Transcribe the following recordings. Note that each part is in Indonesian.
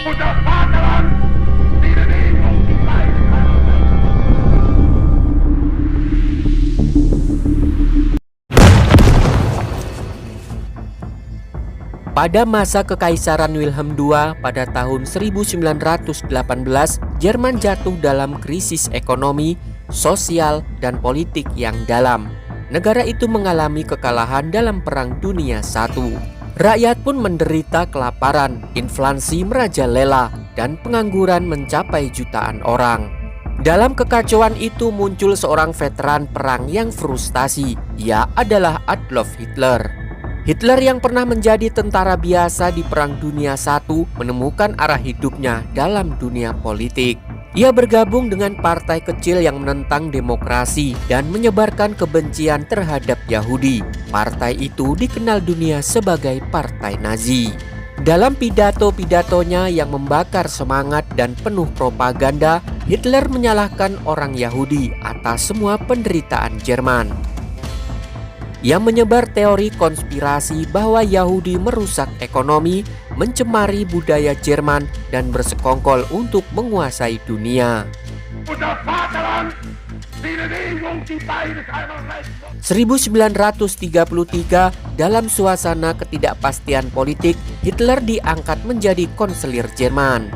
Unser Vaterland, dienen ihm und die Beine. Pada masa Kekaisaran Wilhelm II pada tahun 1918, Jerman jatuh dalam krisis ekonomi, sosial, dan politik yang dalam. Negara itu mengalami kekalahan dalam Perang Dunia I. Rakyat pun menderita kelaparan, inflasi merajalela, dan pengangguran mencapai jutaan orang. Dalam kekacauan itu muncul seorang veteran perang yang frustasi. Ia adalah Adolf Hitler. Hitler yang pernah menjadi tentara biasa di Perang Dunia I menemukan arah hidupnya dalam dunia politik. Ia bergabung dengan partai kecil yang menentang demokrasi dan menyebarkan kebencian terhadap Yahudi. Partai itu dikenal dunia sebagai Partai Nazi. Dalam pidato-pidatonya yang membakar semangat dan penuh propaganda, Hitler menyalahkan orang Yahudi atas semua penderitaan Jerman. Ia menyebar teori konspirasi bahwa Yahudi merusak ekonomi, mencemari budaya Jerman, dan bersekongkol untuk menguasai dunia. 1933, dalam suasana ketidakpastian politik, Hitler diangkat menjadi konselir Jerman.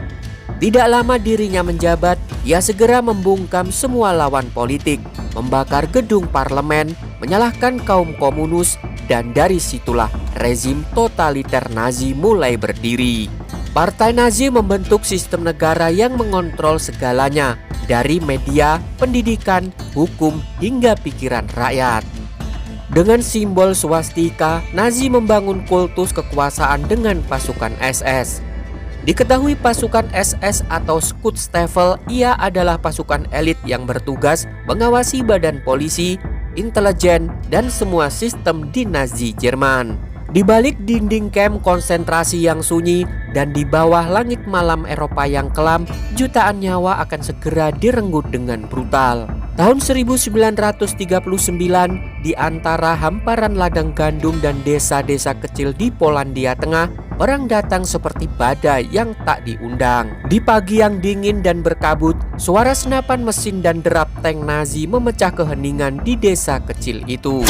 Tidak lama dirinya menjabat, ia segera membungkam semua lawan politik, membakar gedung parlemen, menyalahkan kaum komunis, dan dari situlah rezim totaliter Nazi mulai berdiri. Partai Nazi membentuk sistem negara yang mengontrol segalanya, dari media, pendidikan, hukum, hingga pikiran rakyat. Dengan simbol swastika, Nazi membangun kultus kekuasaan dengan pasukan SS. Diketahui pasukan SS atau Schutzstaffel, ia adalah pasukan elit yang bertugas mengawasi badan polisi, intelijen, dan semua sistem di Nazi Jerman. Di balik dinding kamp konsentrasi yang sunyi dan di bawah langit malam Eropa yang kelam, jutaan nyawa akan segera direnggut dengan brutal. Tahun 1939, di antara hamparan ladang gandum dan desa-desa kecil di Polandia Tengah, perang datang seperti badai yang tak diundang. Di pagi yang dingin dan berkabut, suara senapan mesin dan derap tank Nazi memecah keheningan di desa kecil itu.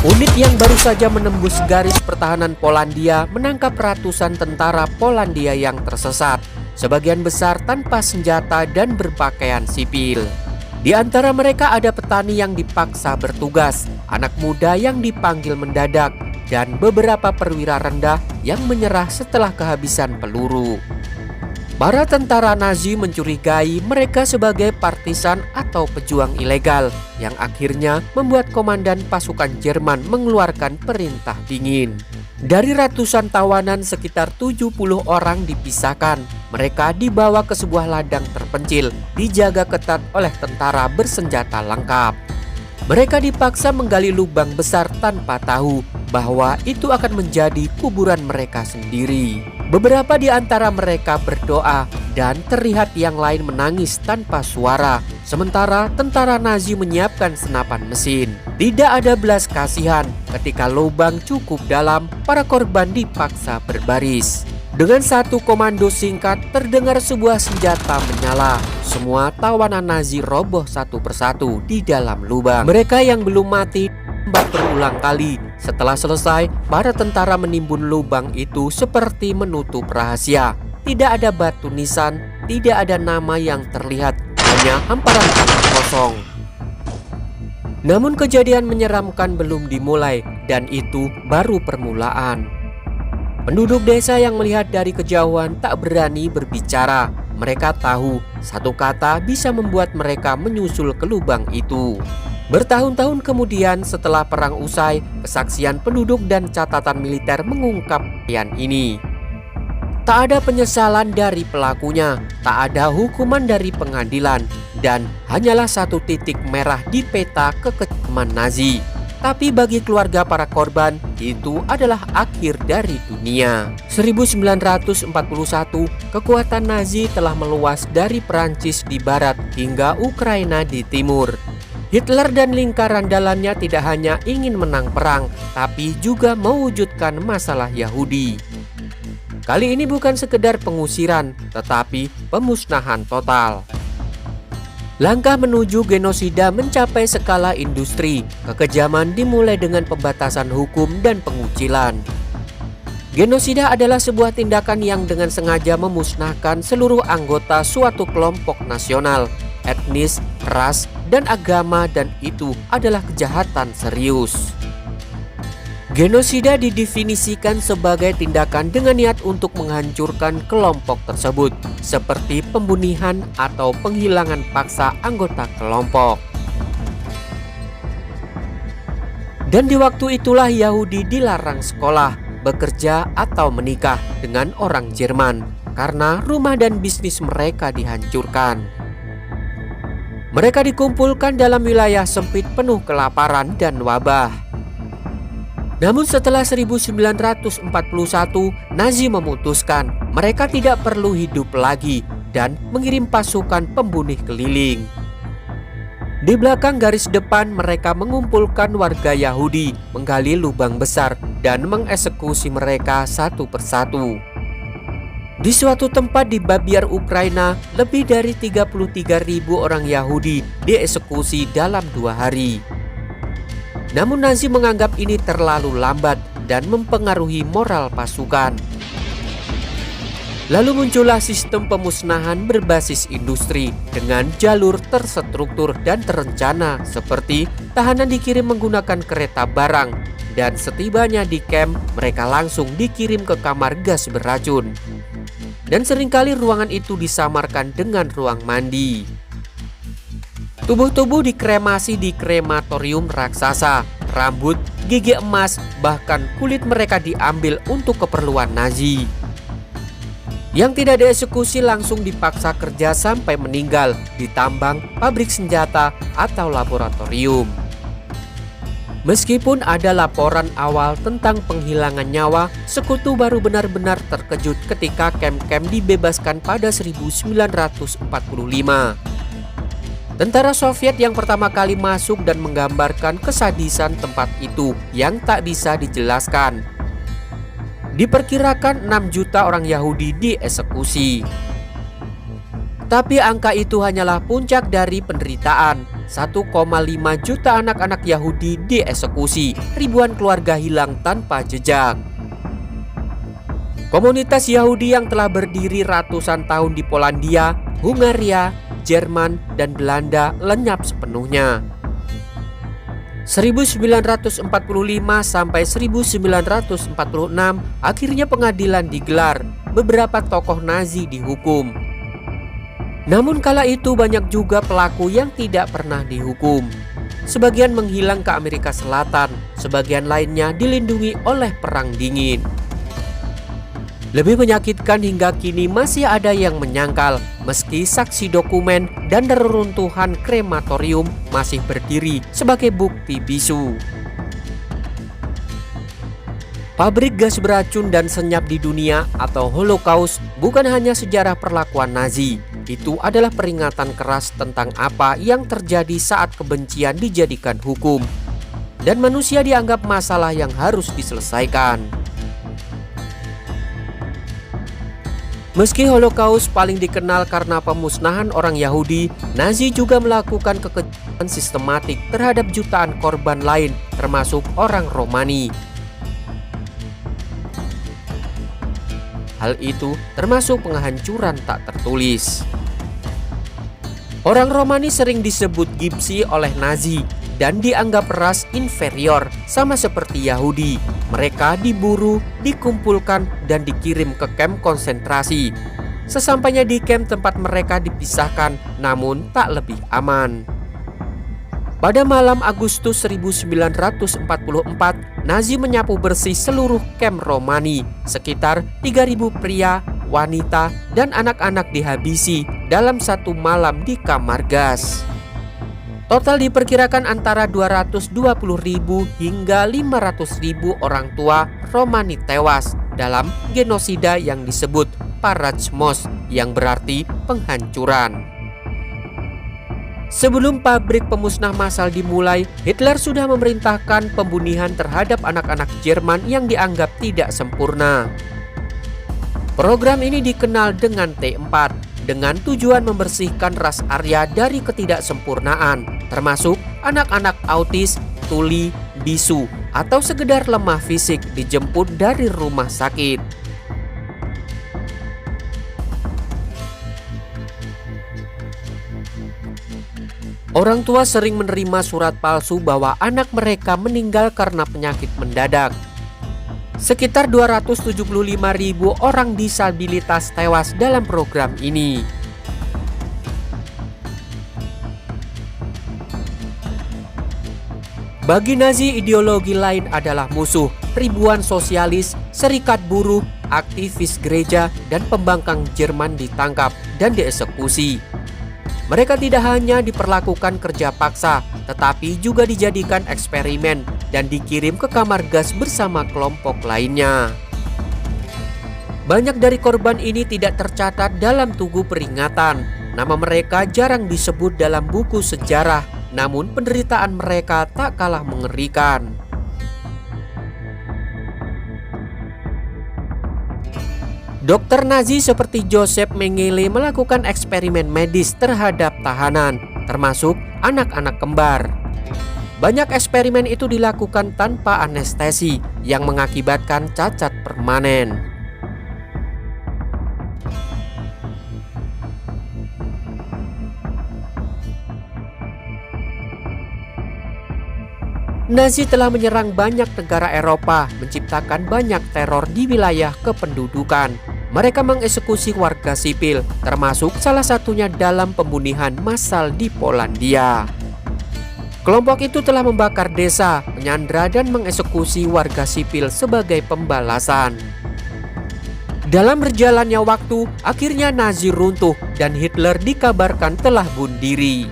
Unit yang baru saja menembus garis pertahanan Polandia menangkap ratusan tentara Polandia yang tersesat, sebagian besar tanpa senjata dan berpakaian sipil. Di antara mereka ada petani yang dipaksa bertugas, anak muda yang dipanggil mendadak, dan beberapa perwira rendah yang menyerah setelah kehabisan peluru. Para tentara Nazi mencurigai mereka sebagai partisan atau pejuang ilegal, yang akhirnya membuat komandan pasukan Jerman mengeluarkan perintah dingin. Dari ratusan tawanan, sekitar 70 orang dipisahkan. Mereka dibawa ke sebuah ladang terpencil, dijaga ketat oleh tentara bersenjata lengkap. Mereka dipaksa menggali lubang besar tanpa tahu bahwa itu akan menjadi kuburan mereka sendiri. Beberapa di antara mereka berdoa dan terlihat yang lain menangis tanpa suara. Sementara tentara Nazi menyiapkan senapan mesin. Tidak ada belas kasihan, ketika lubang cukup dalam, para korban dipaksa berbaris. Dengan satu komando singkat, terdengar sebuah senjata menyala. Semua tawanan Nazi roboh satu persatu di dalam lubang. Mereka yang belum mati tembak berulang kali. Setelah selesai, para tentara menimbun lubang itu seperti menutup rahasia. Tidak ada batu nisan, tidak ada nama yang terlihat, hanya hamparan tanah kosong. Namun kejadian menyeramkan belum dimulai, dan itu baru permulaan. Penduduk desa yang melihat dari kejauhan tak berani berbicara. Mereka tahu satu kata bisa membuat mereka menyusul ke lubang itu. Bertahun-tahun kemudian setelah perang usai, kesaksian penduduk dan catatan militer mengungkap kejadian ini. Tak ada penyesalan dari pelakunya, tak ada hukuman dari pengadilan, dan hanyalah satu titik merah di peta kekejaman Nazi. Tapi bagi keluarga para korban, itu adalah akhir dari dunia. 1941, kekuatan Nazi telah meluas dari Perancis di barat hingga Ukraina di timur. Hitler dan lingkaran dalamnya tidak hanya ingin menang perang, tapi juga mewujudkan masalah Yahudi. Kali ini bukan sekedar pengusiran, tetapi pemusnahan total. Langkah menuju genosida mencapai skala industri. Kekejaman dimulai dengan pembatasan hukum dan pengucilan. Genosida adalah sebuah tindakan yang dengan sengaja memusnahkan seluruh anggota suatu kelompok nasional, etnis, ras, dan agama, dan itu adalah kejahatan serius. Genosida didefinisikan sebagai tindakan dengan niat untuk menghancurkan kelompok tersebut, seperti pembunuhan atau penghilangan paksa anggota kelompok. Dan di waktu itulah Yahudi dilarang sekolah, bekerja, atau menikah dengan orang Jerman karena rumah dan bisnis mereka dihancurkan. Mereka dikumpulkan dalam wilayah sempit penuh kelaparan dan wabah. Namun setelah 1941, Nazi memutuskan mereka tidak perlu hidup lagi dan mengirim pasukan pembunuh keliling. Di belakang garis depan mereka mengumpulkan warga Yahudi, menggali lubang besar dan mengeksekusi mereka satu persatu. Di suatu tempat di Babiar, Ukraina, lebih dari 33.000 orang Yahudi dieksekusi dalam 2 hari. Namun Nazi menganggap ini terlalu lambat dan mempengaruhi moral pasukan. Lalu muncullah sistem pemusnahan berbasis industri dengan jalur terstruktur dan terencana, seperti tahanan dikirim menggunakan kereta barang, dan setibanya di kamp mereka langsung dikirim ke kamar gas beracun. Dan seringkali ruangan itu disamarkan dengan ruang mandi. Tubuh-tubuh dikremasi di krematorium raksasa, rambut, gigi emas, bahkan kulit mereka diambil untuk keperluan Nazi. Yang tidak dieksekusi langsung dipaksa kerja sampai meninggal di tambang, pabrik senjata, atau laboratorium. Meskipun ada laporan awal tentang penghilangan nyawa, sekutu baru benar-benar terkejut ketika kamp-kamp dibebaskan pada 1945. Tentara Soviet yang pertama kali masuk dan menggambarkan kesadisan tempat itu yang tak bisa dijelaskan. Diperkirakan 6 juta orang Yahudi dieksekusi. Tapi angka itu hanyalah puncak dari penderitaan. 1,5 juta anak-anak Yahudi dieksekusi, ribuan keluarga hilang tanpa jejak. Komunitas Yahudi yang telah berdiri ratusan tahun di Polandia, Hungaria, Jerman, dan Belanda lenyap sepenuhnya. 1945 sampai 1946 akhirnya pengadilan digelar. Beberapa tokoh Nazi dihukum. Namun kala itu banyak juga pelaku yang tidak pernah dihukum. Sebagian menghilang ke Amerika Selatan, sebagian lainnya dilindungi oleh Perang Dingin. Lebih menyakitkan hingga kini masih ada yang menyangkal meski saksi dokumen dan reruntuhan krematorium masih berdiri sebagai bukti bisu. Pabrik gas beracun dan senyap di dunia atau Holocaust bukan hanya sejarah perlakuan Nazi. Itu adalah peringatan keras tentang apa yang terjadi saat kebencian dijadikan hukum dan manusia dianggap masalah yang harus diselesaikan. Meski Holocaust paling dikenal karena pemusnahan orang Yahudi, Nazi juga melakukan kekerasan sistematik terhadap jutaan korban lain, termasuk orang Romani. Hal itu termasuk penghancuran tak tertulis. Orang Romani sering disebut Gypsy oleh Nazi dan dianggap ras inferior, sama seperti Yahudi. Mereka diburu, dikumpulkan, dan dikirim ke kamp konsentrasi. Sesampainya di kamp tempat mereka dipisahkan, namun tak lebih aman. Pada malam Agustus 1944, Nazi menyapu bersih seluruh kamp Romani. Sekitar 3.000 pria, wanita, dan anak-anak dihabisi dalam satu malam di kamar gas. Total diperkirakan antara 220.000 hingga 500.000 orang tua Romani tewas dalam genosida yang disebut Parachmos, yang berarti penghancuran. Sebelum pabrik pemusnah massal dimulai, Hitler sudah memerintahkan pembunuhan terhadap anak-anak Jerman yang dianggap tidak sempurna. Program ini dikenal dengan T4 dengan tujuan membersihkan ras Arya dari ketidaksempurnaan, termasuk anak-anak autis, tuli, bisu, atau sekedar lemah fisik dijemput dari rumah sakit. Orang tua sering menerima surat palsu bahwa anak mereka meninggal karena penyakit mendadak. Sekitar 275.000 orang disabilitas tewas dalam program ini. Bagi Nazi, ideologi lain adalah musuh. Ribuan sosialis, serikat buruh, aktivis gereja, dan pembangkang Jerman ditangkap dan dieksekusi. Mereka tidak hanya diperlakukan kerja paksa, tetapi juga dijadikan eksperimen dan dikirim ke kamar gas bersama kelompok lainnya. Banyak dari korban ini tidak tercatat dalam tugu peringatan. Nama mereka jarang disebut dalam buku sejarah, namun penderitaan mereka tak kalah mengerikan. Dokter Nazi seperti Joseph Mengele melakukan eksperimen medis terhadap tahanan, termasuk anak-anak kembar. Banyak eksperimen itu dilakukan tanpa anestesi yang mengakibatkan cacat permanen. Nazi telah menyerang banyak negara Eropa, menciptakan banyak teror di wilayah kependudukan. Mereka mengeksekusi warga sipil, termasuk salah satunya dalam pembunuhan massal di Polandia. Kelompok itu telah membakar desa, menyandra dan mengeksekusi warga sipil sebagai pembalasan. Dalam berjalannya waktu, akhirnya Nazi runtuh dan Hitler dikabarkan telah bunuh diri.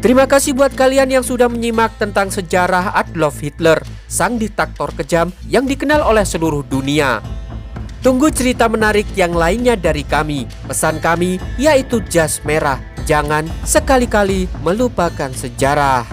Terima kasih buat kalian yang sudah menyimak tentang sejarah Adolf Hitler, sang diktator kejam yang dikenal oleh seluruh dunia. Tunggu cerita menarik yang lainnya dari kami. Pesan kami yaitu jas merah, jangan sekali-kali melupakan sejarah.